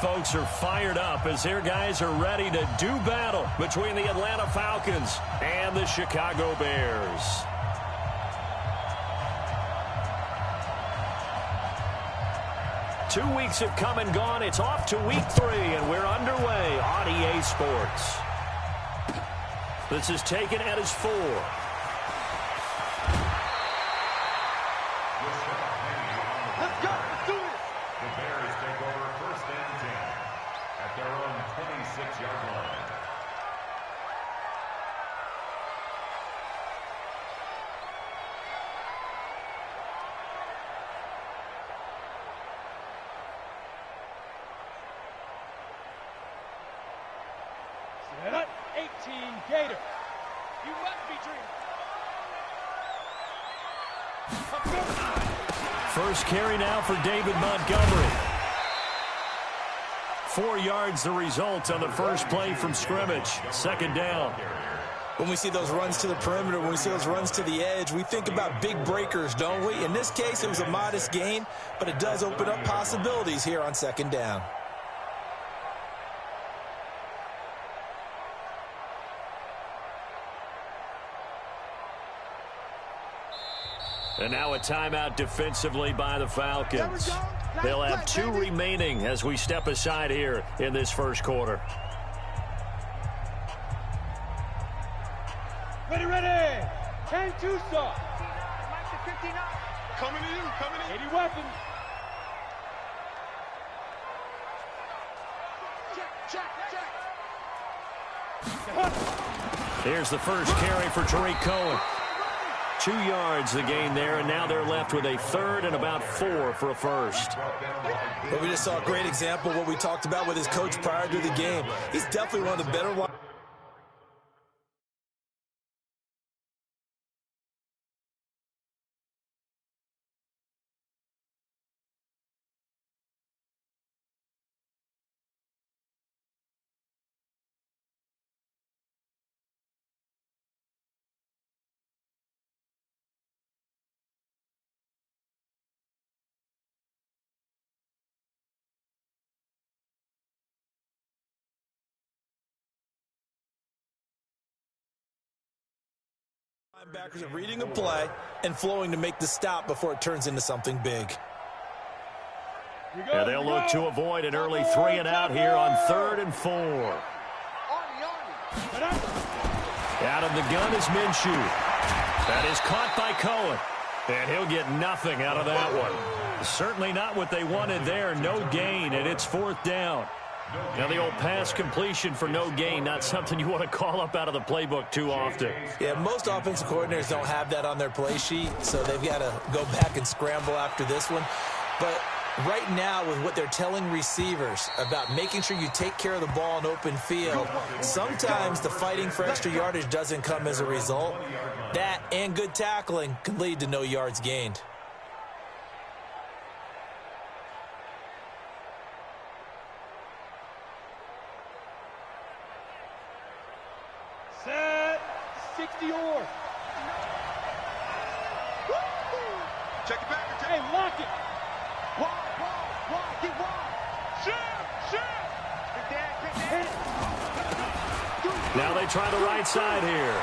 folks are fired up as their guys are ready to do battle between the Atlanta Falcons and the Chicago Bears. Two weeks have come and gone. It's off to week 3, and we're underway on EA Sports. This is taken at his 4. Let's go. Let's do it. The Bears take over 1st and 10 at their own 26-yard line. Set up. 18 Gator. You must be dreaming. First carry now for David Montgomery. 4 yards the result on the first play from scrimmage. 2nd down. When we see those runs to the perimeter, when we see those runs to the edge, we think about big breakers, don't we? In this case, it was a modest gain, but it does open up possibilities here on 2nd down. And now a timeout defensively by the Falcons. They'll have 2 remaining as we step aside here in this first quarter. Ready, ready. 10 Tucson. 59. Coming to you. Coming to you. 80 weapons. Check. Here's the first carry for Tariq Cohen. 2 yards the gain there, and now they're left with a 3rd and about 4 for a first. But we just saw a great example of what we talked about with his coach prior to the game. He's definitely one of the better ones. Linebackers are reading a play and flowing to make the stop before it turns into something big. Yeah, they'll look to avoid an early 3 and out here on 3rd and 4. Out of the gun is Minshew. That is caught by Cohen. And he'll get nothing out of that one. Certainly not what they wanted there. No gain, and it's 4th down. Now the old pass completion for no gain, not something you want to call up out of the playbook too often. Yeah, most offensive coordinators don't have that on their play sheet, so they've got to go back and scramble after this one. But right now, with what they're telling receivers about making sure you take care of the ball in open field, sometimes the fighting for extra yardage doesn't come as a result. That and good tackling can lead to no yards gained. Set. 60 or. Check it back. Hey, lock it. Get wide. Shoot. Big Dan. Now they try the right side here.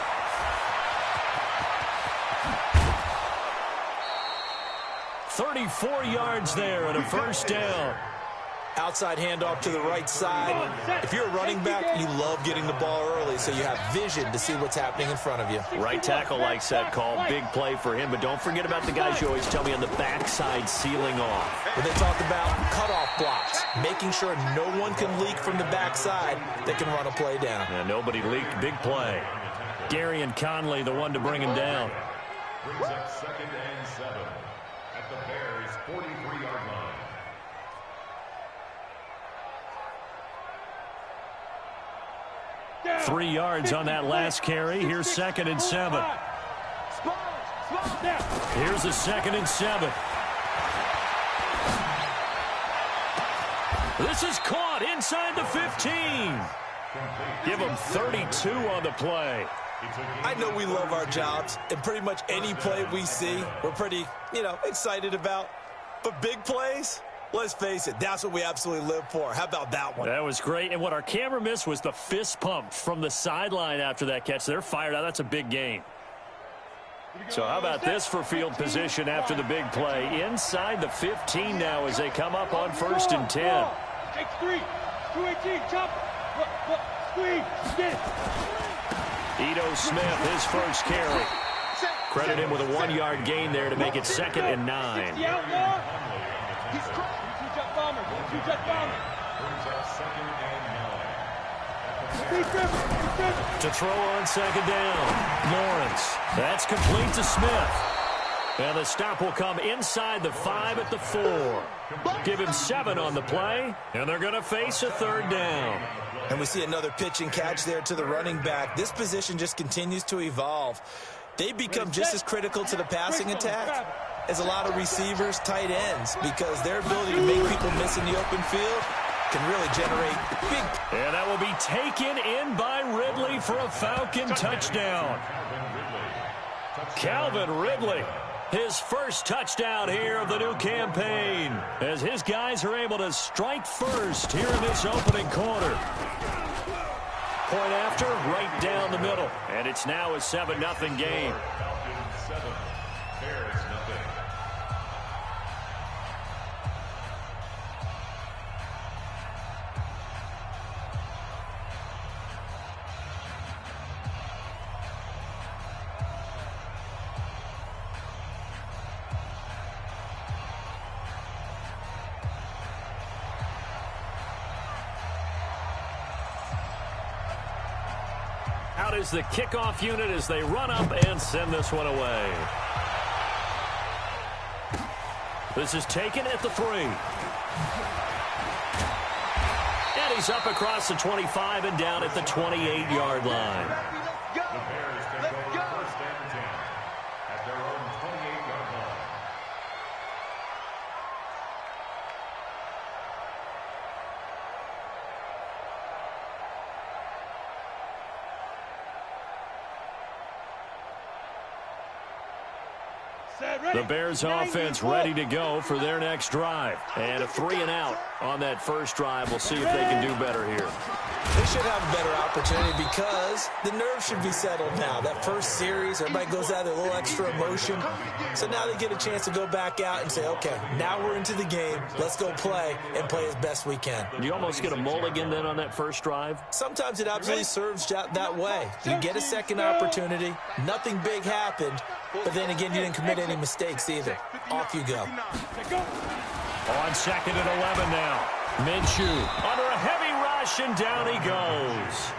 "34 yards there and a first down." Outside handoff to the right side. If you're a running back, you love getting the ball early so you have vision to see what's happening in front of you. Right tackle likes that call. Big play for him, but don't forget about the guys you always tell me on the backside sealing off. When they talk about cutoff blocks, making sure no one can leak from the backside that can run a play down. Yeah, nobody leaked. Big play. Gary and Conley, the one to bring him down. Brings up 2nd and 7 at the Bears' 43-yard line. Down. 3 yards on that last carry. Here's 2nd and 7. Here's a 2nd and 7. This is caught inside the 15. Give them 32 on the play. I know we love our jobs, and pretty much any play we see, we're pretty, excited about. But big plays, Let's face it, that's what we absolutely live for. How about that one? That was great. And what our camera missed was the fist pump from the sideline after that catch. They're fired out. That's a big gain. So how about this for field position after the big play? Inside the 15 now as they come up on 1st and 10. Take 3, 218, chop. Look, squeeze, get it. Ito Smith, his first carry. Credit him with a 1-yard gain there to make it 2nd and 9. The outlaw. He's two-jet bomber. Two-jet bomber. To throw on 2nd down. Lawrence. That's complete to Smith. And the stop will come inside the 5 at the 4. Give him 7 on the play, and they're going to face a 3rd down. And we see another pitch and catch there to the running back. This position just continues to evolve. They become just as critical to the passing attack as a lot of receivers, tight ends, because their ability to make people miss in the open field can really generate big. And that will be taken in by Ridley for a Falcon touchdown. Calvin Ridley, his first touchdown here of the new campaign, as his guys are able to strike first here in this opening quarter. Point after, right down the middle. And it's now a 7-0 game. Out is the kickoff unit as they run up and send this one away. This is taken at the 3. And he's up across the 25 and down at the 28-yard line. The Bears take over 1st and 10 at their own 28-yard line. The Bears offense ready to go for their next drive. And a 3-and-out on that first drive. We'll see if they can do better here. They should have a better opportunity because the nerves should be settled now. That first series, everybody goes out with a little extra emotion. So now they get a chance to go back out and say, okay, now we're into the game. Let's go play and play as best we can. Do you almost get a mulligan then on that first drive? Sometimes it absolutely serves that way. You get a second opportunity. Nothing big happened. But then again, you didn't commit any mistakes either. Off you go. On 2nd and 11 now. Minshew under a heavy rush, and down he goes.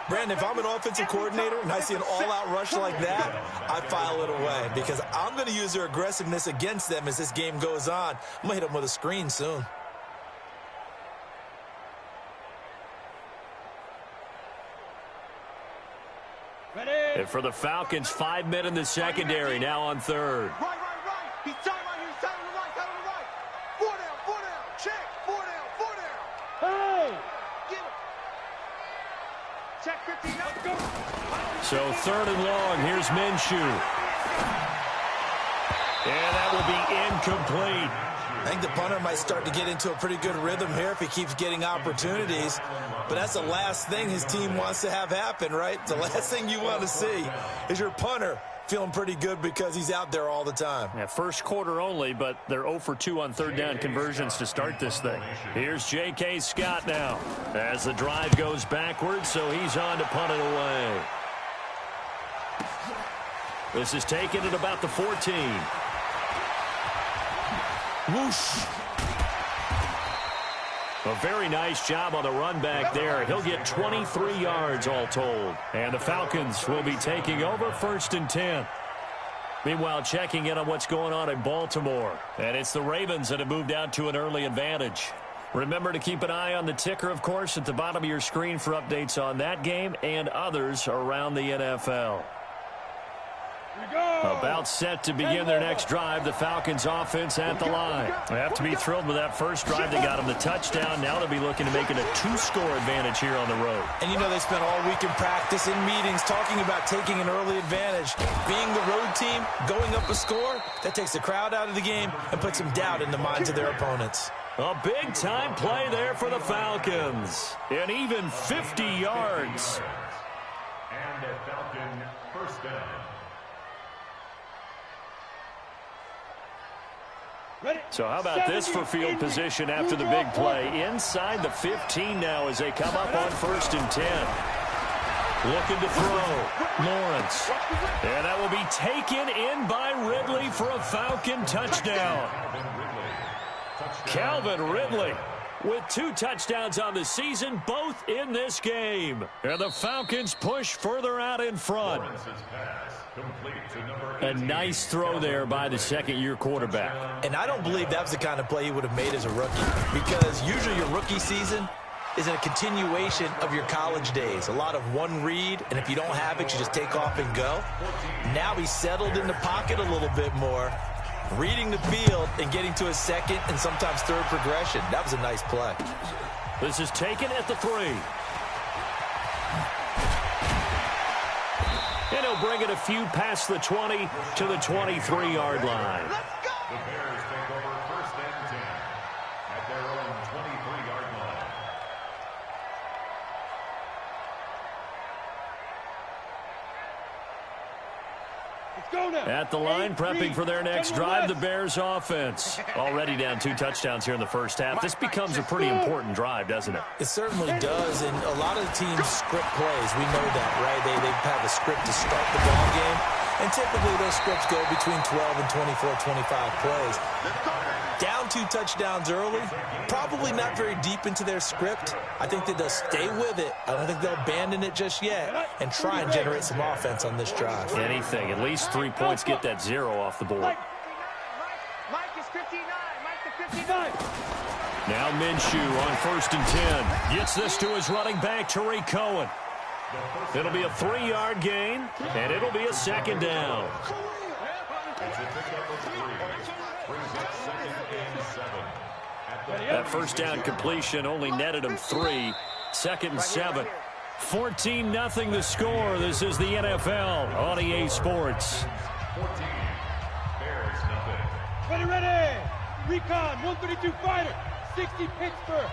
Brandon, if I'm an offensive coordinator and I see an all-out rush like that, I file it away because I'm going to use their aggressiveness against them as this game goes on. I'm going to hit them with a screen soon. And for the Falcons, 5 men in the secondary, now on 3rd. Right. He's tied right here. He's tied on the right. Tied on the right. 4 down. Check. 4 down. Hey! Get him. Check 15. Let's go. So 3rd and long. Here's Minshew. And that will be incomplete. I think the punter might start to get into a pretty good rhythm here if he keeps getting opportunities. But that's the last thing his team wants to have happen, right? The last thing you want to see is your punter feeling pretty good because he's out there all the time. Yeah, first quarter only, but they're 0 for 2 on 3rd down conversions to start this thing. Here's J.K. Scott now as the drive goes backwards, so he's on to punt it away. This is taken at about the 14. Whoosh. A very nice job on the run back there. He'll get 23 yards all told. And the Falcons will be taking over 1st and 10. Meanwhile, checking in on what's going on in Baltimore. And it's the Ravens that have moved out to an early advantage. Remember to keep an eye on the ticker, of course, at the bottom of your screen for updates on that game and others around the NFL. About set to begin their next drive, the Falcons offense at the line. They have to be thrilled with that first drive. They got them the touchdown. Now they'll be looking to make it a 2-score advantage here on the road. And you know they spent all week in practice, in meetings, talking about taking an early advantage. Being the road team, going up a score, that takes the crowd out of the game and puts some doubt in the minds of their opponents. A big-time play there for the Falcons. And even 50 yards. And a Falcon first down. So how about this for field position after the big play? Inside the 15 now as they come up on 1st and 10. Looking to throw. Lawrence. And that will be taken in by Ridley for a Falcon touchdown. Calvin Ridley with 2 touchdowns on the season, both in this game. And the Falcons push further out in front. A nice throw there by the second-year quarterback. And I don't believe that was the kind of play he would have made as a rookie, because usually your rookie season is a continuation of your college days. A lot of one read, and if you don't have it, you just take off and go. Now he's settled in the pocket a little bit more, reading the field and getting to a second and sometimes third progression. That was a nice play. This is taken at the 3. And he'll bring it a few past the 20 to the 23-yard line. The Bears take over 1st and 10 at their own 23-yard line. At the line, prepping for their next drive, the Bears offense. Already down 2 touchdowns here in the first half. This becomes a pretty important drive, doesn't it? It certainly does, and a lot of the teams script plays. We know that, right? They have a script to start the ball game, and typically those scripts go between 12 and 24, 25 plays. Down 2 touchdowns early, probably not very deep into their script. I think that they'll stay with it. I don't think they'll abandon it just yet and try and generate some offense on this drive. Anything. At least 3 points, get that 0 off the board. Mike is 59. Mike to 59. Now Minshew on 1st and 10. Gets this to his running back, Tariq Cohen. It'll be a 3-yard gain, and it'll be a 2nd down. That 1st down completion only netted him 3. 2nd and 7. 14-0 the score. This is the NFL on EA Sports. 14. Bears nothing. Ready. Recon, 132 fighter. 60 Pittsburgh.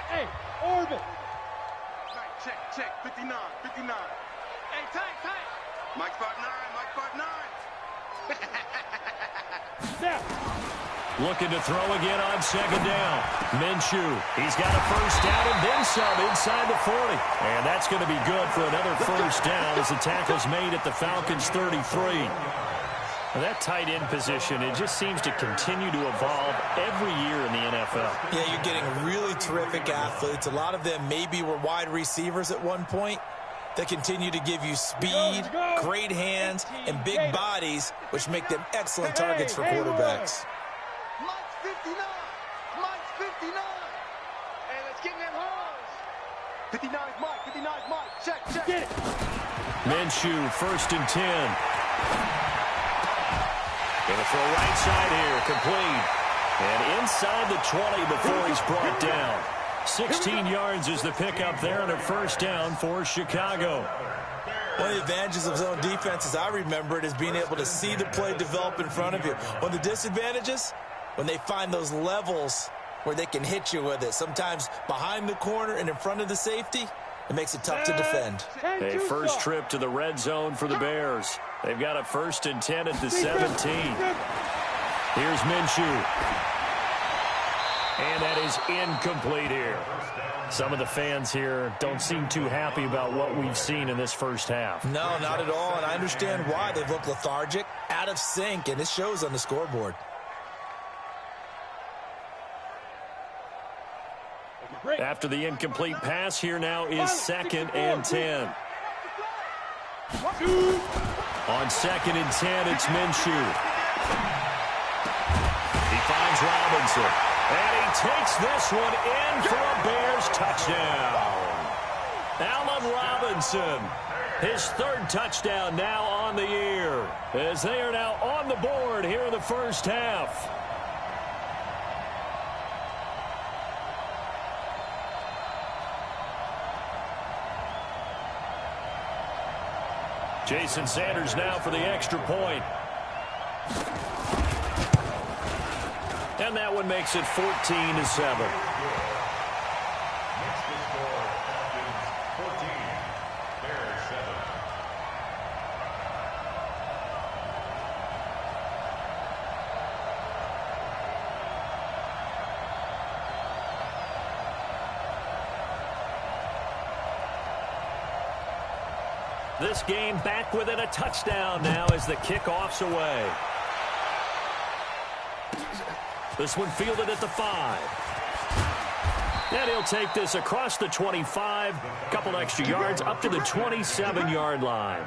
Hey, orbit. Check. 59. Hey, tight. Mike 5'9. Snap. Looking to throw again on 2nd down. Minshew, he's got a 1st down and then some inside the 40. And that's going to be good for another 1st down as the tackle's made at the Falcons' 33. Now that tight end position, it just seems to continue to evolve every year in the NFL. Yeah, you're getting really terrific athletes. A lot of them maybe were wide receivers at one point. They continue to give you speed, great hands, and big bodies, which make them excellent targets for quarterbacks. Mike's 59. Hey, let's get in them holes. 59's Mike. Check. Get it. Minshew, 1st and 10. Going to throw right side here, complete. And inside the 20 before he's brought down. 16 yards is the pickup there and a 1st down for Chicago. One of the advantages of zone defense, as I remember it, is being able to see the play develop in front of you. One of the disadvantages, when they find those levels where they can hit you with it, sometimes behind the corner and in front of the safety, it makes it tough to defend. A first trip to the red zone for the Bears. They've got a 1st and 10 at the 17. Here's Minshew. And that is incomplete here. Some of the fans here don't seem too happy about what we've seen in this first half. No, not at all, and I understand why. They've looked lethargic, out of sync, and it shows on the scoreboard. After the incomplete pass, here now is 2nd and 10. On 2nd and 10, it's Minshew. He finds Robinson. And he takes this one in for a Bears touchdown. Allen Robinson His third touchdown now on the year, as they are now on the board here in the first half. Jason Sanders now for the extra point. And that one makes it 14-7. This game back within a touchdown now as the kickoff's away. This one fielded at the 5. And he'll take this across the 25, a couple extra yards up to the 27-yard line.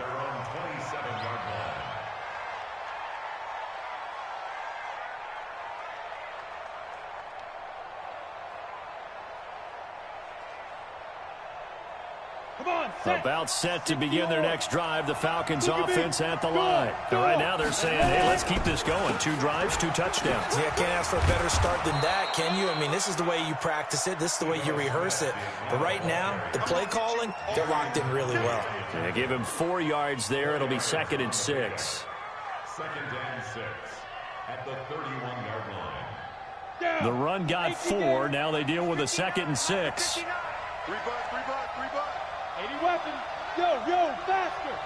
About set to begin their next drive, the Falcons offense at the line. And right now they're saying, hey, let's keep this going. 2 drives, 2 touchdowns. Yeah, can't ask for a better start than that, can you? I mean, this is the way you practice it. This is the way you rehearse it. But right now, the play calling, they're locked in really well. Yeah, give him 4 yards there. It'll be 2nd and 6. 2nd and 6 at the 31-yard line. The run got 4. Now they deal with a 2nd and 6. 3 bucks. 80 weapons. Yo, faster.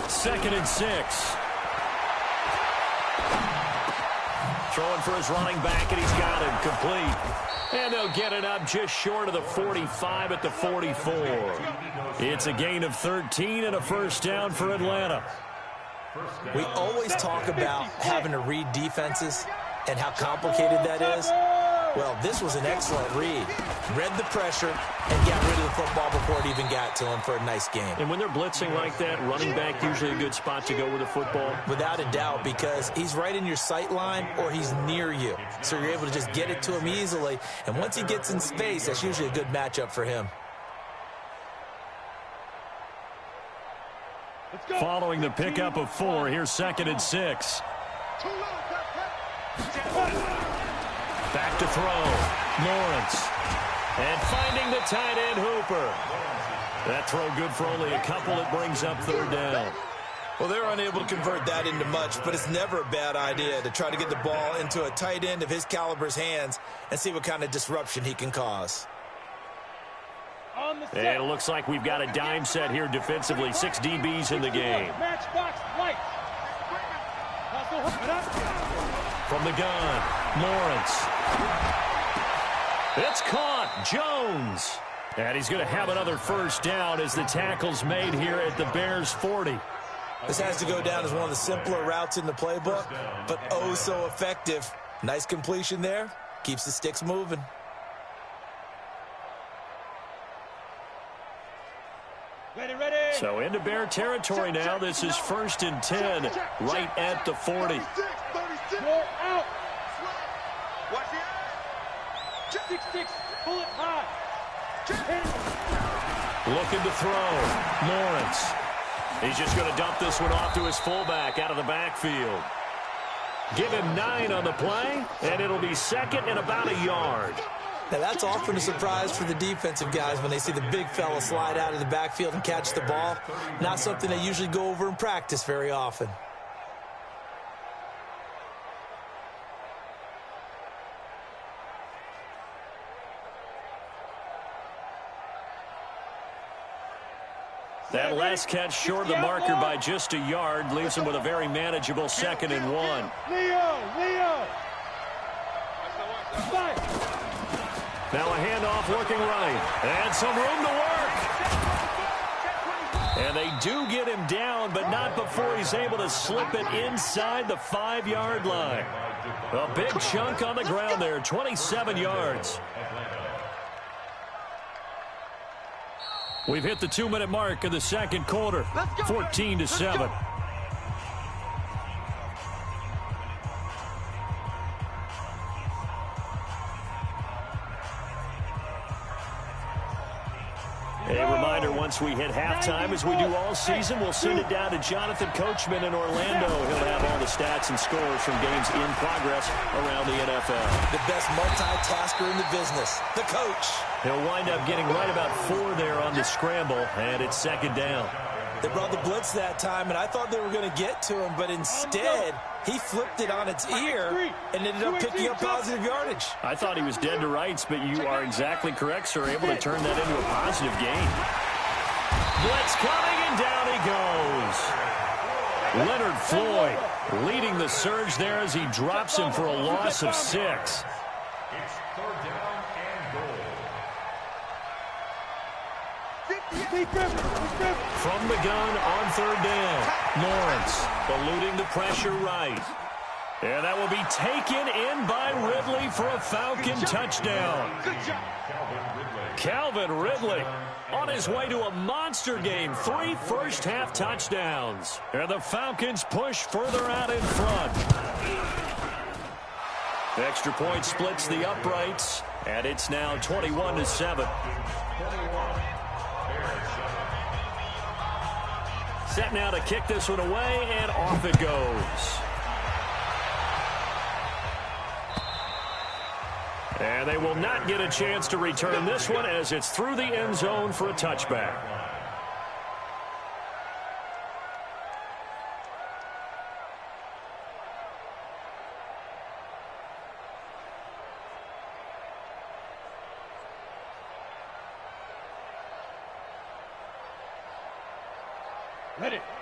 2nd and 6. Throwing for his running back, and he's got it complete. And they'll get it up just short of the 45 at the 44. It's a gain of 13 and a first down for Atlanta. We always talk about having to read defenses and how complicated that is. Well, this was an excellent read. Read the pressure and got rid of the football before it even got to him for a nice game. And when they're blitzing like that, running back usually a good spot to go with the football? Without a doubt, because he's right in your sight line or he's near you. So you're able to just get it to him easily. And once he gets in space, that's usually a good matchup for him. Following the pickup of 4, here's 2nd and 6. Back to throw. Lawrence. And finding the tight end, Hooper. That throw good for only a couple. It brings up 3rd down. Well, they're unable to convert that into much, but it's never a bad idea to try to get the ball into a tight end of his caliber's hands and see what kind of disruption he can cause. And it looks like we've got a dime set here defensively. 6 DBs in the game. From the gun, Lawrence. It's caught. Jones. And he's going to have another first down as the tackle's made here at the Bears' 40. This has to go down as one of the simpler routes in the playbook, but oh so effective. Nice completion there. Keeps the sticks moving. Ready. So into Bear territory now. This is 1st and 10 right at the 40. 36. Out. Watch the 6-6. Pull it high. Looking to throw. Lawrence. He's just going to dump this one off to his fullback out of the backfield. Give him 9 on the play, and it'll be 2nd and about a yard. Now, that's often a surprise for the defensive guys when they see the big fella slide out of the backfield and catch the ball. Not something they usually go over in practice very often. That last catch short of the marker by just a yard leaves him with a very manageable 2nd and 1. Leo. Now a handoff looking right. And some room to work. And they do get him down, but not before he's able to slip it inside the 5-yard line. A big chunk on the ground there, 27 yards. We've hit the 2-minute mark of the 2nd quarter, 14-7. A reminder reminder, once we hit halftime, as we do all season, we'll send it down to Jonathan Coachman in Orlando. He'll have all the stats and scores from games in progress around the NFL. The best multitasker in the business, the coach. He'll wind up getting right about 4 there on the scramble, and it's second down. They brought the blitz that time, and I thought they were going to get to him, but instead, he flipped it on its ear and ended up picking up positive yardage. I thought he was dead to rights, but you are exactly correct, sir. Able to turn that into a positive gain. Blitz coming, and down he goes. Leonard Floyd leading the surge there as he drops him for a loss of 6. It's third down and goal. From the gun on third down, Lawrence eluding the pressure right. And that will be taken in by Ridley for a Falcon touchdown. Calvin Ridley on his way to a monster game. 3 first-half touchdowns. And the Falcons push further out in front. The extra point splits the uprights, and it's now 21-7. Set now to kick this one away, and off it goes. And they will not get a chance to return this one as it's through the end zone for a touchback.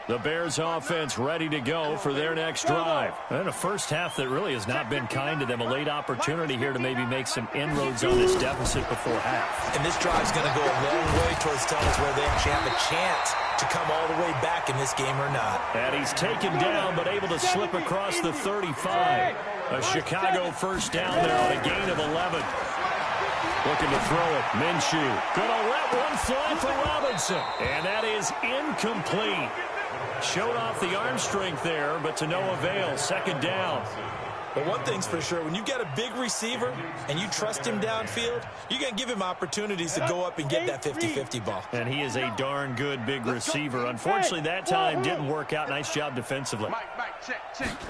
The Bears offense ready to go for their next drive. And a first half that really has not been kind to them. A late opportunity here to maybe make some inroads on this deficit before half. And this drive's going to go a long way towards telling us whether they actually have a chance to come all the way back in this game or not. And he's taken down but able to slip across the 35. A Chicago first down there on a gain of 11. Looking to throw it. Minshew gonna let one fly for Robinson. And that is incomplete. Showed off the arm strength there, but to no avail. Second down. But one thing's for sure, when you've got a big receiver and you trust him downfield, you're going to give him opportunities to go up and get that 50-50 ball. And he is a darn good big receiver. Unfortunately, that time didn't work out. Nice job defensively.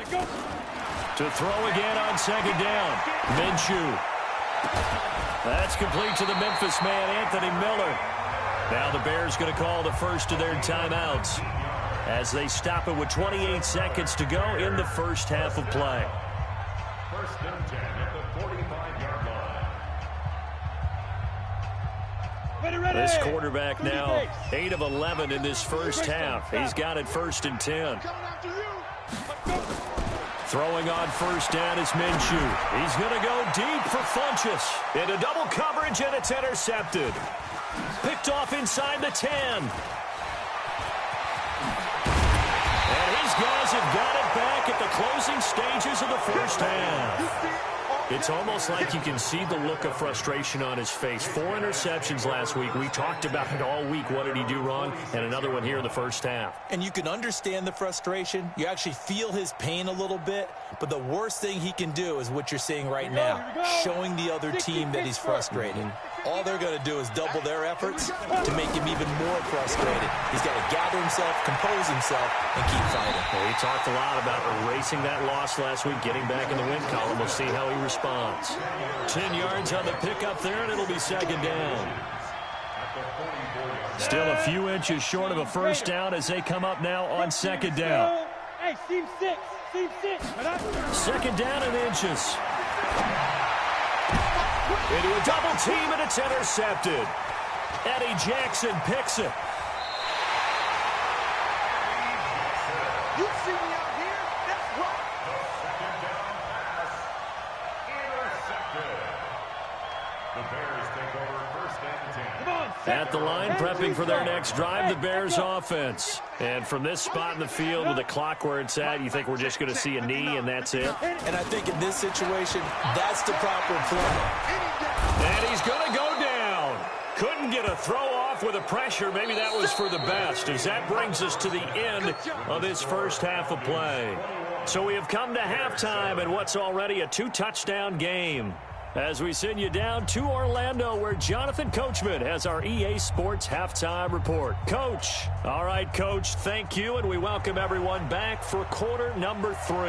To throw again on second down. Minshew. That's complete to the Memphis man, Anthony Miller. Now the Bears going to call the first of their timeouts as they stop it with 28 seconds to go in the first half of play. First and 10 at the 45-yard line. This quarterback now 8 of 11 in this first half. He's got it first and 10. Throwing on first down is Minshew. He's going to go deep for Funchess. Into double coverage, and it's intercepted. Picked off inside the 10. And his guys have got it back at the closing stages of the first half. It's almost like you can see the look of frustration on his face. 4 interceptions last week. We talked about it all week. What did he do wrong? And another one here in the first half. And you can understand the frustration. You actually feel his pain a little bit. But the worst thing he can do is what you're seeing right now, showing the other team that he's frustrated. All they're going to do is double their efforts to make him even more frustrated. He's got to gather himself, compose himself, and keep fighting. Well, he talked a lot about erasing that loss last week, getting back in the win column. We'll see how he responds. 10 yards on the pickup there, and it'll be second down. Still a few inches short of a first down as they come up now on second down. Hey, seam 6. Second down and inches. Into a double team, and it's intercepted. Eddie Jackson picks it. You see me out here? That's right. Second down pass intercepted. The Bears take over first and 10. Come on, At the line, prepping for their next drive, the Bears offense. And from this spot in the field with the clock where it's at, you think we're just going to see a knee and that's it? And I think in this situation, that's the proper play. And he's going to go down. Couldn't get a throw off with the pressure. Maybe that was for the best, as that brings us to the end of this first half of play. So we have come to halftime in what's already a 2-touchdown game. As we send you down to Orlando, where Jonathan Coachman has our EA Sports Halftime Report. Coach. All right, Coach, thank you, and we welcome everyone back for quarter number 3.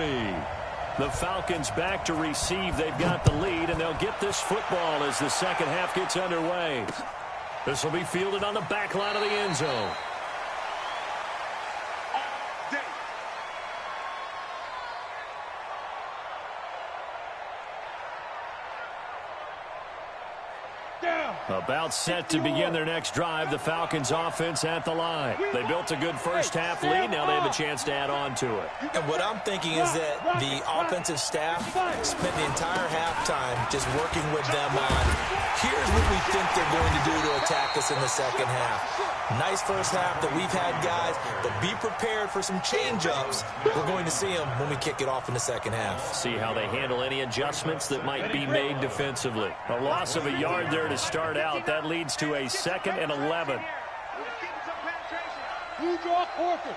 The Falcons back to receive. They've got the lead, and they'll get this football as the second half gets underway. This will be fielded on the back line of the end zone. About set to begin their next drive, the Falcons offense at the line. They built a good first half lead. Now they have a chance to add on to it. And what I'm thinking is that the offensive staff spent the entire halftime just working with them on, here's what we think they're going to do to attack us in the second half. Nice first half that we've had, guys, but be prepared for some change-ups. We're going to see them when we kick it off in the second half. See how they handle any adjustments that might be made defensively. A loss of a yard there to start out. That leads to a 2nd and 11. You draw Corker.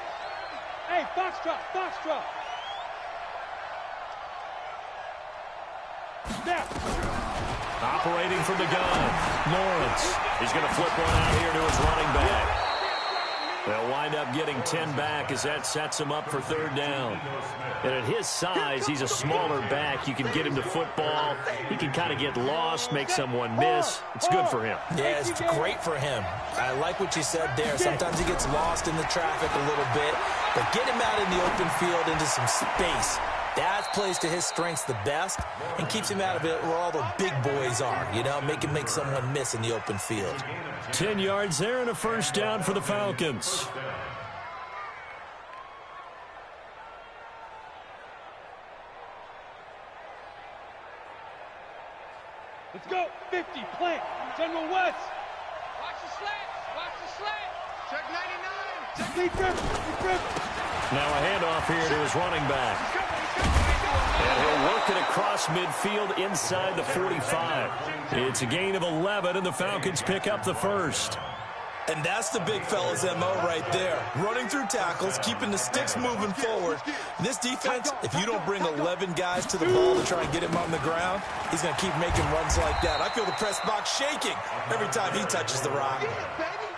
Hey, foxtrot, foxtrot. Snap. Operating from the gun, Lawrence. He's going to flip one out here to his running back. They'll wind up getting 10 back as that sets him up for 3rd down. And at his size, he's a smaller back. You can get him to football. He can kind of get lost, make someone miss. It's good for him. Yeah, it's great for him. I like what you said there. Sometimes he gets lost in the traffic a little bit, but get him out in the open field into some space. That plays to his strengths the best and keeps him out of it where all the big boys are, you know, make someone miss in the open field. 10 yards there and a 1st down for the Falcons. Let's go. 50, plant. General West. Watch the slant. Watch the slant. Check 99. Check lead grip. Now a handoff here to his running back. And he'll work it across midfield inside the 45. It's a gain of 11, and the Falcons pick up the 1st. And that's the big fella's MO right there. Running through tackles, keeping the sticks moving forward. This defense, if you don't bring 11 guys to the ball to try and get him on the ground, he's going to keep making runs like that. I feel the press box shaking every time he touches the rock.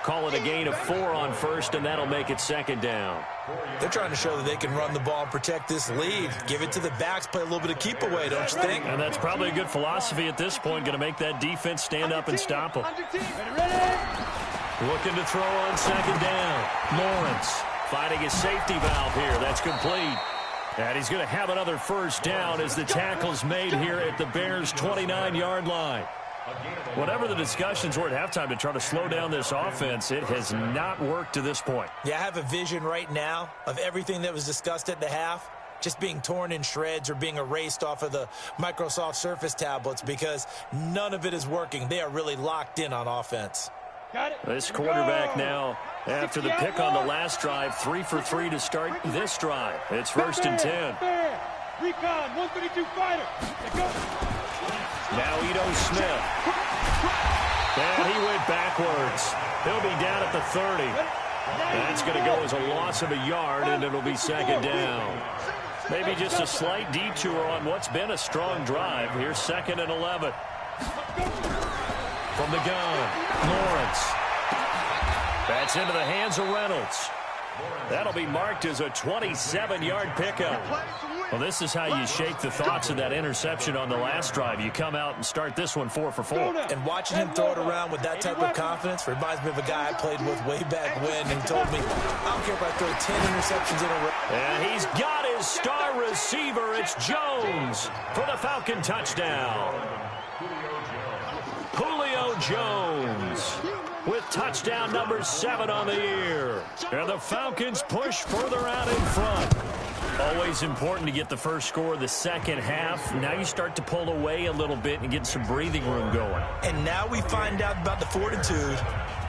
Call it a gain of 4 on 1st, and that'll make it 2nd down. They're trying to show that they can run the ball and protect this lead. Give it to the backs, play a little bit of keep away, don't you think? And that's probably a good philosophy at this point, going to make that defense stand up and stop them. Looking to throw on 2nd down. Lawrence finding his safety valve here. That's complete. And he's going to have another 1st down as the tackle's made here at the Bears' 29-yard line. Whatever the discussions were at halftime to try to slow down this offense, it has not worked to this point. Yeah, I have a vision right now of everything that was discussed at the half just being torn in shreds or being erased off of the Microsoft Surface tablets because none of it is working. They are really locked in on offense. This quarterback now, after the pick on the last drive, 3 for 3 to start this drive. It's 1st and 10. Recon, 132 fighter. Now Ito Smith. And he went backwards. He'll be down at the 30. That's going to go as a loss of a yard, and it'll be 2nd down. Maybe just a slight detour on what's been a strong drive. Here's 2nd and 11. From the gun, Lawrence. That's into the hands of Reynolds. That'll be marked as a 27-yard pickup. Well, this is how you shake the thoughts of that interception on the last drive. You come out and start this one 4 for 4. And watching him throw it around with that type of confidence reminds me of a guy I played with way back when who told me, I don't care if I throw 10 interceptions in a row. And he's got his star receiver. It's Jones for the Falcon touchdown. Julio Jones with touchdown number 7 on the year. And the Falcons push further out in front. Always important to get the first score of the second half. Now you start to pull away a little bit and get some breathing room going. And now we find out about the fortitude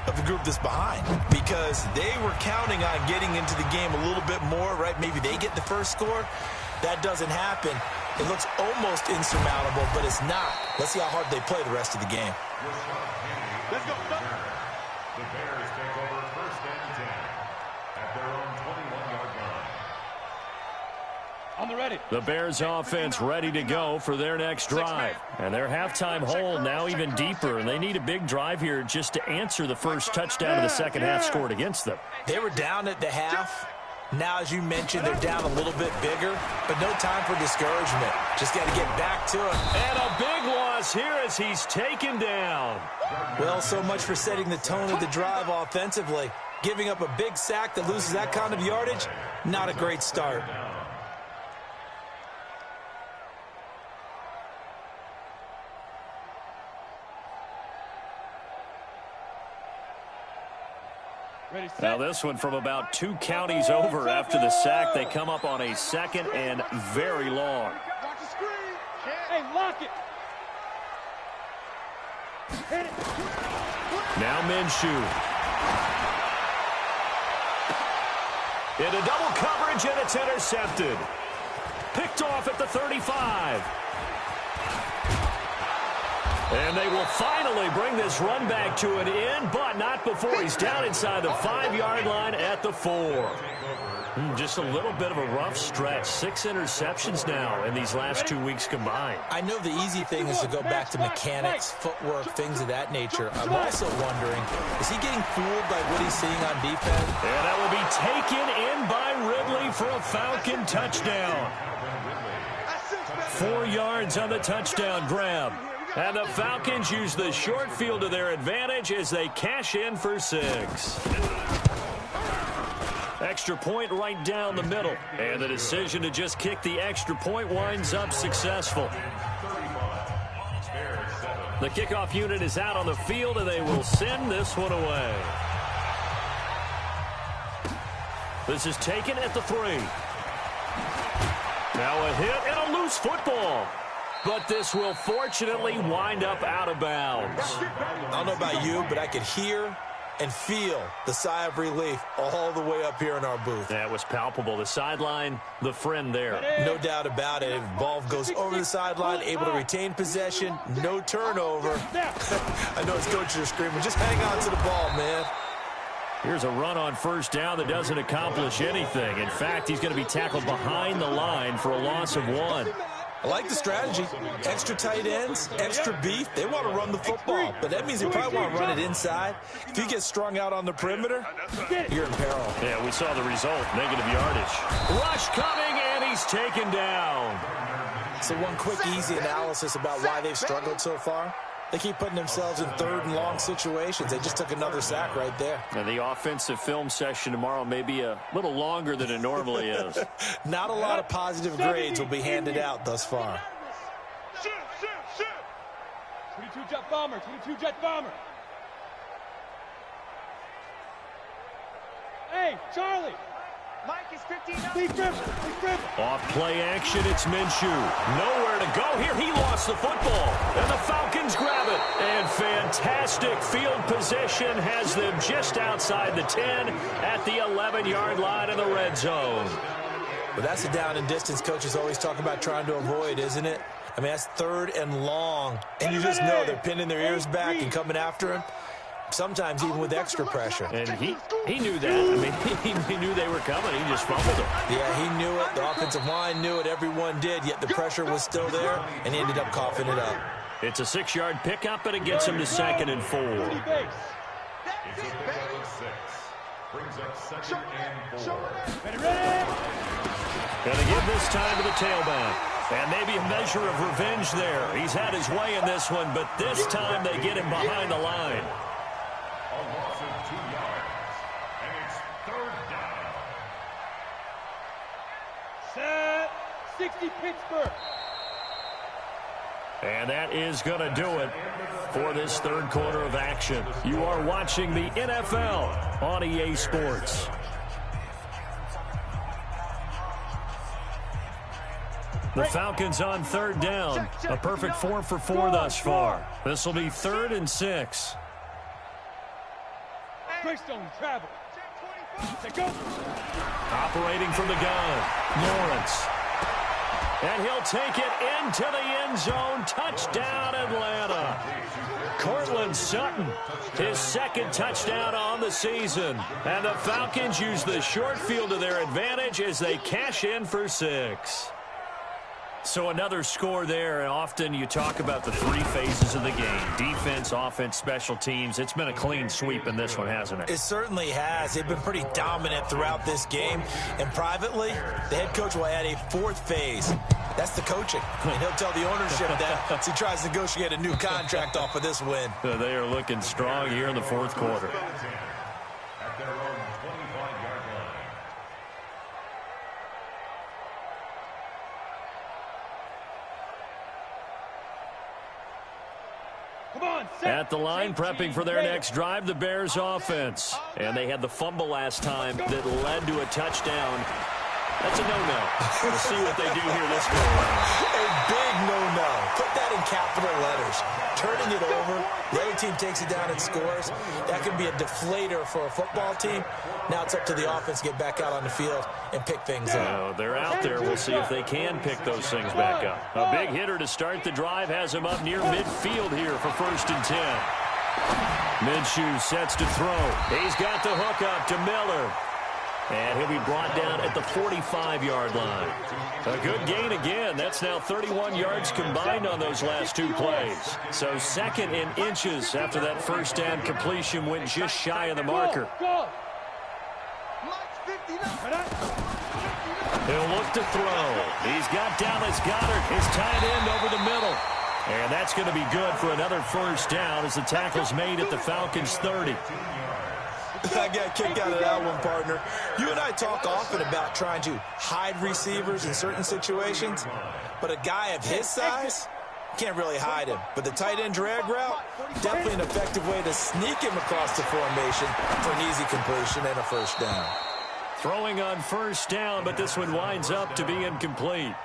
of the group that's behind, because they were counting on getting into the game a little bit more, right? Maybe they get the first score. That doesn't happen. It looks almost insurmountable, but it's not. Let's see how hard they play the rest of the game. Let's go. The Bears take over 1st and 10 at their own 21-yard line. The Bears offense ready to go for their next drive. And their halftime hole now even deeper, and they need a big drive here just to answer the first touchdown of the second half scored against them. They were down at the half. Now, as you mentioned, they're down a little bit bigger, but no time for discouragement. Just got to get back to it. And a big loss here as he's taken down. Well, so much for setting the tone of the drive offensively. Giving up a big sack that loses that kind of yardage, not a great start. Now this one from about 2 counties over after the sack. They come up on a second and very long. Watch the screen. Hey, lock it. Hit it. Now Minshew. Into double coverage, and it's intercepted. Picked off at the 35. And they will finally bring this run back to an end, but not before he's down inside the 5-yard line at the 4. Just a little bit of a rough stretch. 6 interceptions now in these last 2 weeks combined. I know the easy thing is to go back to mechanics, footwork, things of that nature. I'm also wondering, is he getting fooled by what he's seeing on defense? And that will be taken in by Ridley for a Falcon touchdown. 4 yards on the touchdown grab. And the Falcons use the short field to their advantage as they cash in for 6. Extra point right down the middle. And the decision to just kick the extra point winds up successful. The kickoff unit is out on the field, and they will send this one away. This is taken at the 3. Now a hit and a loose football. But this will fortunately wind up out of bounds. I don't know about you, but I could hear and feel the sigh of relief all the way up here in our booth. That was palpable. The sideline, the friend there. No doubt about it. If ball goes over the sideline, able to retain possession, no turnover. I know his coaches are screaming, just hang on to the ball, man. Here's a run on first down that doesn't accomplish anything. In fact, he's going to be tackled behind the line for a loss of 1. I like the strategy. Extra tight ends, extra beef. They want to run the football, but that means they probably want to run it inside. If you get strung out on the perimeter, you're in peril. Yeah, we saw the result. Negative yardage. Rush coming, and he's taken down. So one quick, easy analysis about why they've struggled so far. They keep putting themselves in 3rd and long situations. They just took another sack right there. And the offensive film session tomorrow may be a little longer than it normally is. Not a lot of positive grades will be handed out thus far. Shoot, shoot, shoot. 22 jet bomber, 22 jet bomber. Hey, Charlie. Mike is 15 up. Off play action, it's Minshew. Nowhere to go here. He lost the football. And the Falcons grab it. And fantastic field position has them just outside the 10 at the 11-yard line in the red zone. But that's a down and distance coaches always talk about trying to avoid, isn't it? I mean, that's 3rd and long. And you just know they're pinning their ears back and coming after him. Sometimes even with extra pressure. And he knew that. I mean, he knew they were coming. He just fumbled it. Yeah, he knew it. The offensive line knew it. Everyone did, yet the pressure was still there, and he ended up coughing it up. It's a 6-yard pickup, and it gets him to 2nd and 4. It's a pickup of 6. Brings up 2nd and 4. Going to give this time to the tailback. And maybe a measure of revenge there. He's had his way in this one, but this time they get him behind the line. A loss of 2 yards. And it's 3rd down. Set. 60 Pittsburgh. And that is going to do it for this 3rd quarter of action. You are watching the NFL on EA Sports. The Falcons on 3rd down. A perfect 4 for 4 thus far. This will be 3rd and 6. Greystone travel. Go. Operating from the gun, Lawrence. And he'll take it into the end zone. Touchdown, Atlanta. Cortland Sutton, his second touchdown on the season. And the Falcons use the short field to their advantage as they cash in for 6. So another score there, and often you talk about the 3 phases of the game. Defense, offense, special teams. It's been a clean sweep in this one, hasn't it? It certainly has. They've been pretty dominant throughout this game. And privately, the head coach will add a 4th phase. That's the coaching. And he'll tell the ownership that as he tries to negotiate a new contract off of this win. They are looking strong here in the 4th quarter. At their own 25-yard line. At the line, prepping for their next drive, the Bears offense. And they had the fumble last time that led to a touchdown. That's a no-no. We'll see what they do here this go around. A big no-no. Put that in capital letters. Turning it over, the other team takes it down and scores. That can be a deflator for a football team. Now it's up to the offense to get back out on the field and pick things up. They're out there. We'll see if they can pick those things back up. A big hitter to start the drive has him up near midfield here for 1st and 10. Minshew sets to throw. He's got the hook up to Miller. And he'll be brought down at the 45-yard line. A good gain again. That's now 31 yards combined on those last 2 plays. So 2nd in inches after that first down completion went just shy of the marker. He'll look to throw. He's got Dallas Goedert, his tight end, over the middle. And that's going to be good for another first down as the tackle's made at the Falcons' 30. I got a kick out of that one, partner. You and I talk often about trying to hide receivers in certain situations, but a guy of his size can't really hide him. But the tight end drag route, definitely an effective way to sneak him across the formation for an easy completion and a first down. Throwing on first down, but this one winds up to be incomplete.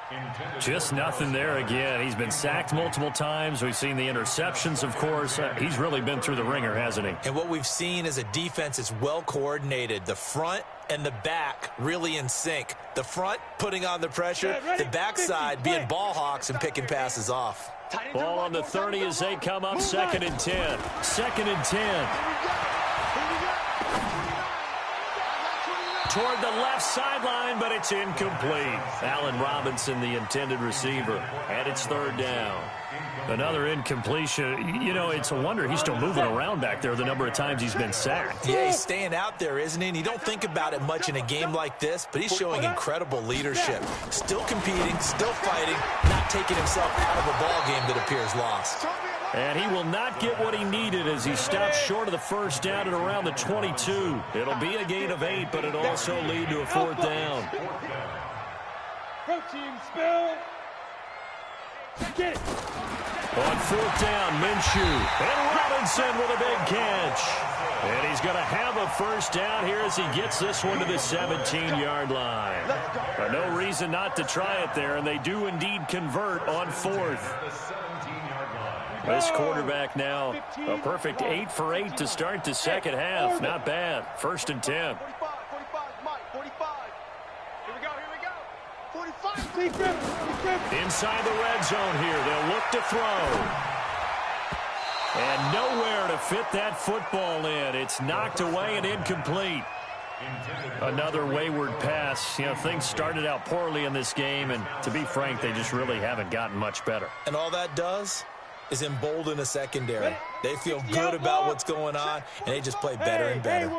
Just nothing there again. He's been sacked multiple times. We've seen the interceptions, of course. He's really been through the ringer, hasn't he? And what we've seen is a defense that's well coordinated. The front and the back really in sync. The front putting on the pressure, the backside being ball hawks and picking passes off. Ball on the 30 as they come up 2nd and 10. 2nd and 10. Toward the left sideline, but it's incomplete. Allen Robinson, the intended receiver, and it's 3rd down. Another incompletion. You know, it's a wonder he's still moving around back there the number of times he's been sacked. Yeah, he's staying out there, isn't he? And you don't think about it much in a game like this, but he's showing incredible leadership. Still competing, still fighting, not taking himself out of a ball game that appears lost. And he will not get what he needed as he stops short of the first down at around the 22. It'll be a gain of 8, but it'll also lead to a 4th down. Protein spill. Get it. On 4th down, Minshew. And Robinson with a big catch. And he's going to have a first down here as he gets this one to the 17-yard line. No reason not to try it there, and they do indeed convert on 4th. This quarterback now, a perfect 8 for 8 to start the second half. Not bad. 1st and 10. 45, Mike, 45. Here we go. 45. Inside the red zone here. They'll look to throw. And nowhere to fit that football in. It's knocked away and incomplete. Another wayward pass. You know, things started out poorly in this game, and to be frank, they just really haven't gotten much better. And all that does is embolden a secondary. They feel good about what's going on, and they just play better and better.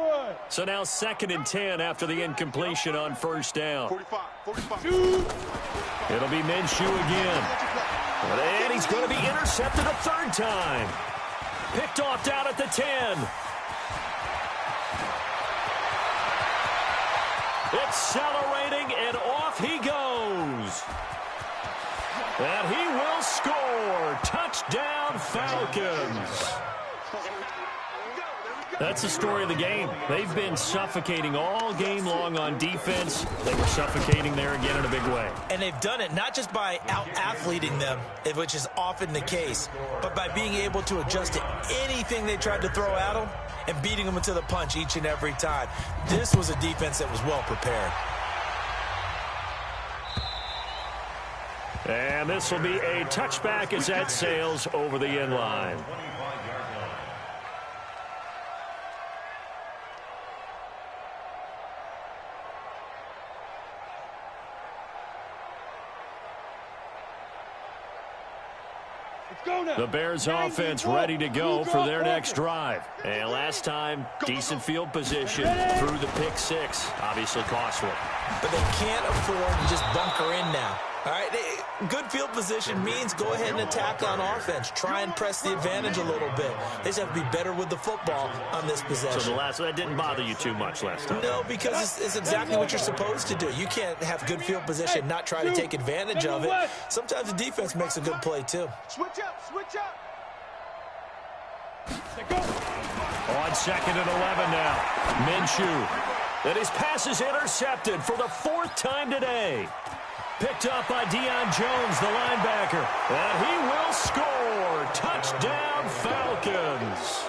So now 2nd and 10 after the incompletion on first down. 45. It'll be Minshew again. And he's going to be intercepted a 3rd time. Picked off down at the 10. Accelerating, and off he goes. And he will score. Touchdown, Falcons. That's the story of the game. They've been suffocating all game long on defense. They were suffocating there again in a big way. And they've done it not just by out-athleting them, which is often the case, but by being able to adjust to anything they tried to throw at them and beating them into the punch each and every time. This was a defense that was well prepared. And this will be a touchback as that sails over the end line. The Bears offense ready to go for their next drive. And last time, decent field position through the pick six. Obviously costly. But they can't afford to just bunker in now. All right, good field position means go ahead and attack on offense. Try and press the advantage a little bit. They just have to be better with the football on this possession. So that didn't bother you too much last time? No, because it's exactly what you're supposed to do. You can't have good field position, not try to take advantage of it. Sometimes the defense makes a good play, too. Switch up, switch up. On 2nd and 11 now. Minshew. And his pass is intercepted for the 4th time today. Picked up by Deion Jones, the linebacker. And he will score. Touchdown, Falcons.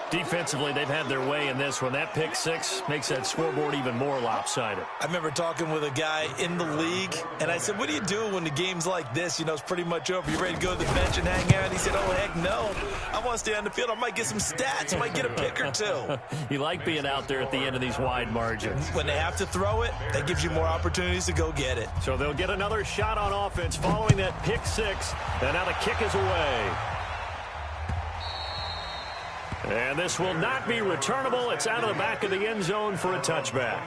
Defensively, they've had their way in this one. That pick six makes that scoreboard even more lopsided. I remember talking with a guy in the league, and I said, what do you do when the game's like this? You know, it's pretty much over. You ready to go to the bench and hang out? And he said, oh, heck no. I want to stay on the field. I might get some stats. I might get a pick or two. You like being out there at the end of these wide margins. When they have to throw it, that gives you more opportunities to go get it. So they'll get another shot on offense following that pick six. And now the kick is away. And this will not be returnable. It's out of the back of the end zone for a touchback.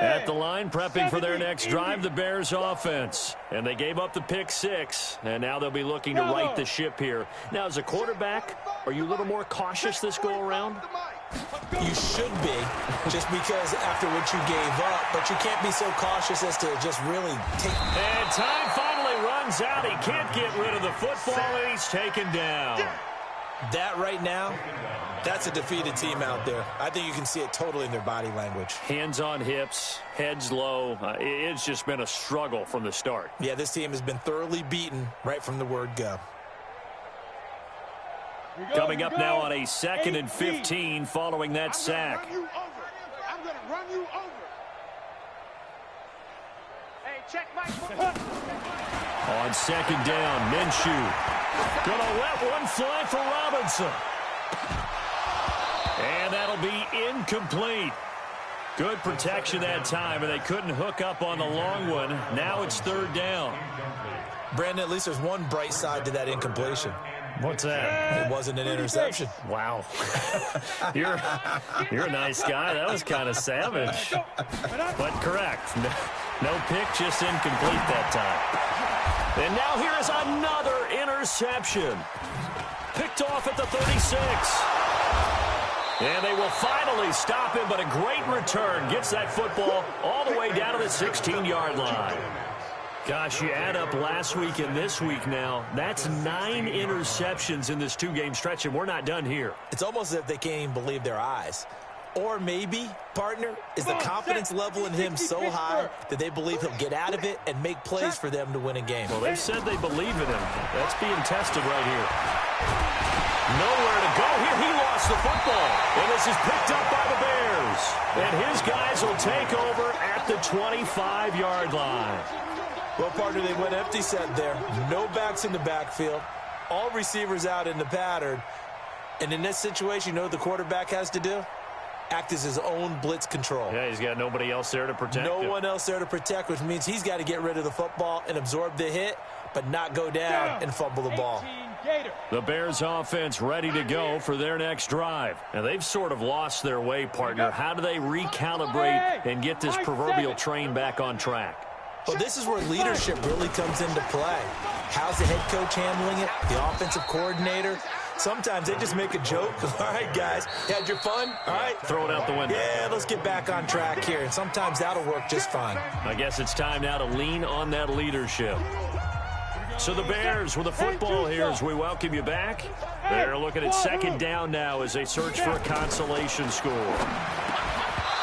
At the line, prepping for their next drive, the Bears offense. And they gave up the pick six, and now they'll be looking to right the ship here. Now, as a quarterback, are you a little more cautious this go-around? You should be, just because after what you gave up, but you can't be so cautious as to just really take... And time finally runs out. He can't get rid of the football, and he's taken down. That right now, that's a defeated team out there. I think you can see it totally in their body language. Hands on hips, heads low. It's just been a struggle from the start. Yeah, this team has been thoroughly beaten right from the word go. Coming up now on a 2nd and 15 following that sack. I'm going to run you over. Hey, check Mike. On 2nd down, Minshew. Gonna let one fly for Robinson. And that'll be incomplete. Good protection that time, and they couldn't hook up on the long one. Now it's 3rd down. Brandon, at least there's one bright side to that incompletion. What's that? It wasn't an interception. Wow. You're a nice guy. That was kind of savage. But correct. No pick, just incomplete that time. And now here is another interception. Picked off at the 36. And they will finally stop him, but a great return. Gets that football all the way down to the 16-yard line. Gosh, you add up last week and this week now, that's 9 interceptions in this 2-game stretch, and we're not done here. It's almost as if they can't even believe their eyes. Or maybe, partner, is the confidence level in him so high that they believe he'll get out of it and make plays for them to win a game. Well, they've said they believe in him. That's being tested right here. Nowhere to go here. He lost the football. And this is picked up by the Bears. And his guys will take over at the 25-yard line. Well, partner, they went empty set there. No backs in the backfield. All receivers out in the pattern. And in this situation, you know what the quarterback has to do? Act as his own blitz control. Yeah, he's got nobody else there to protect him. No one else there to protect, which means he's got to get rid of the football and absorb the hit, but not go down and fumble the ball. The Bears offense ready to go for their next drive. And they've sort of lost their way, partner. How do they recalibrate and get this proverbial train back on track? Well, this is where leadership really comes into play. How's the head coach handling it? The offensive coordinator? Sometimes they just make a joke. All right, guys, you had your fun? All right. Throw it out the window. Yeah, let's get back on track here. And sometimes that'll work just fine. I guess it's time now to lean on that leadership. So the Bears with the football here as we welcome you back. They're looking at 2nd down now as they search for a consolation score.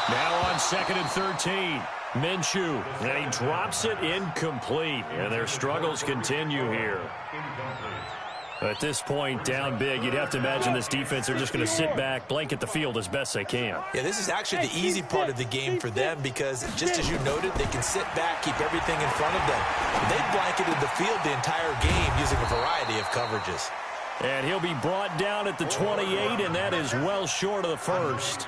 Now on 2nd and 13. Minshew, and he drops it incomplete, and their struggles continue here. At this point, down big, you'd have to imagine this defense are just going to sit back, blanket the field as best they can. Yeah, this is actually the easy part of the game for them because, just as you noted, they can sit back, keep everything in front of them. They blanketed the field the entire game using a variety of coverages. And he'll be brought down at the 28, and that is well short of the first.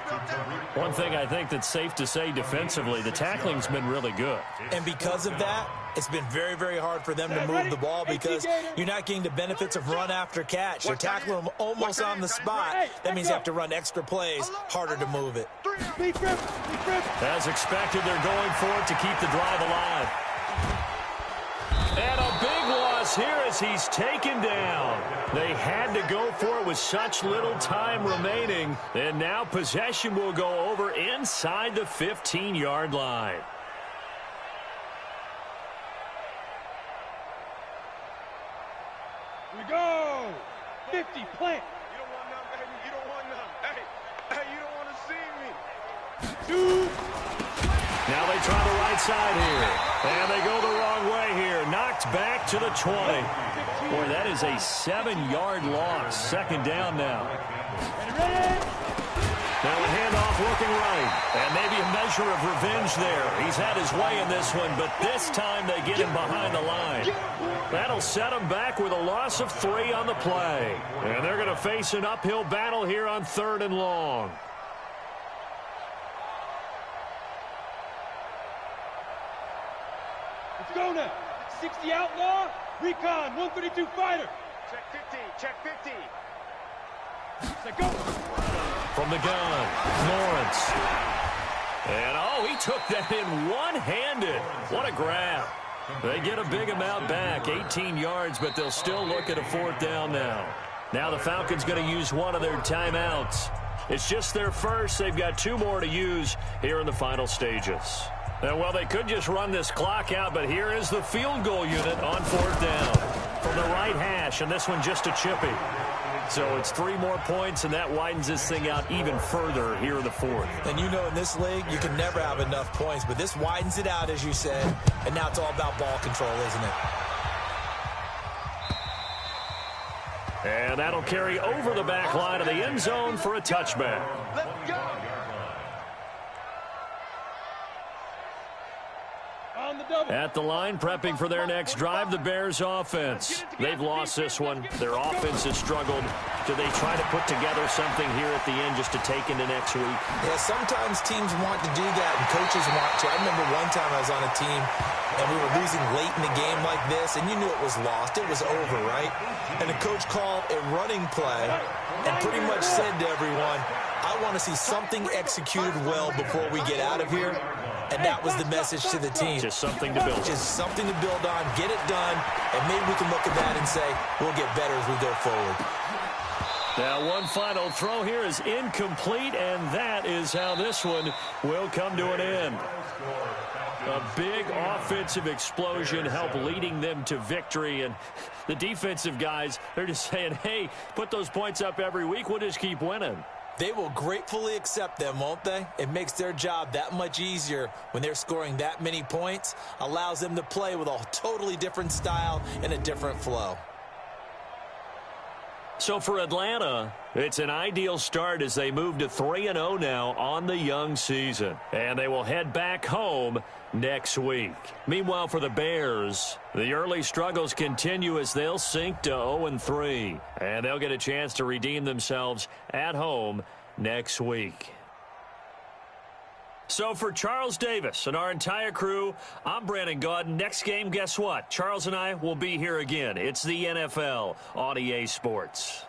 One thing I think that's safe to say defensively, the tackling's been really good. And because of that, it's been very, very hard for them to move the ball because you're not getting the benefits of run after catch. They're tackling them almost on the spot. That means you have to run extra plays, harder to move it. As expected, they're going for it to keep the drive alive. And a big loss here as he's taken down. They had to go for it with such little time remaining. And now possession will go over inside the 15-yard line. Here we go. 50, plant. You don't want none, baby. You don't want none. Hey, you don't want to see me. 2. Now they try the right side here. And they go the wrong way here. Knocked back to the 20. Boy, that is a 7-yard loss. 2nd down now. Now a handoff looking right. And maybe a measure of revenge there. He's had his way in this one, but this time they get him behind the line. That'll set him back with a loss of 3 on the play. And they're going to face an uphill battle here on 3rd and long. Let's go now. 60 outlaw. Recon, 132 fighter. Check 15, check 15. Let's go. From the gun, Lawrence. And, oh, he took that in one-handed. What a grab. They get a big amount back, 18 yards, but they'll still look at a 4th down now. Now the Falcons going to use one of their timeouts. It's just their first. They've got 2 more to use here in the final stages. And, well, they could just run this clock out, but here is the field goal unit on 4th down. From the right hash, and this one just a chippy. So it's 3 more points, and that widens this thing out even further here in the 4th. And you know in this league, you can never have enough points, but this widens it out, as you said, and now it's all about ball control, isn't it? And that'll carry over the back line of the end zone for a touchback. Let's go. At the line, prepping for their next drive, the Bears offense. They've lost this one. Their offense has struggled. Do they try to put together something here at the end just to take into next week? Yeah, sometimes teams want to do that, and coaches want to. I remember one time I was on a team, and we were losing late in the game like this, and you knew it was lost. It was over, right? And the coach called a running play and pretty much said to everyone, I want to see something executed well before we get out of here. And that was the message to the team. Just something to build. Just something to build on, get it done, and maybe we can look at that and say, we'll get better as we go forward. Now one final throw here is incomplete, and that is how this one will come to an end. A big offensive explosion helped leading them to victory, and the defensive guys, they're just saying, hey, put those points up every week, we'll just keep winning. They will gratefully accept them, won't they? It makes their job that much easier when they're scoring that many points, allows them to play with a totally different style and a different flow. So for Atlanta, it's an ideal start as they move to 3-0 now on the young season. And they will head back home next week. Meanwhile, for the Bears, the early struggles continue as they'll sink to 0-3. And they'll get a chance to redeem themselves at home next week. So for Charles Davis and our entire crew, I'm Brandon Gaudin. Next game, guess what? Charles and I will be here again. It's the NFL on EA Sports.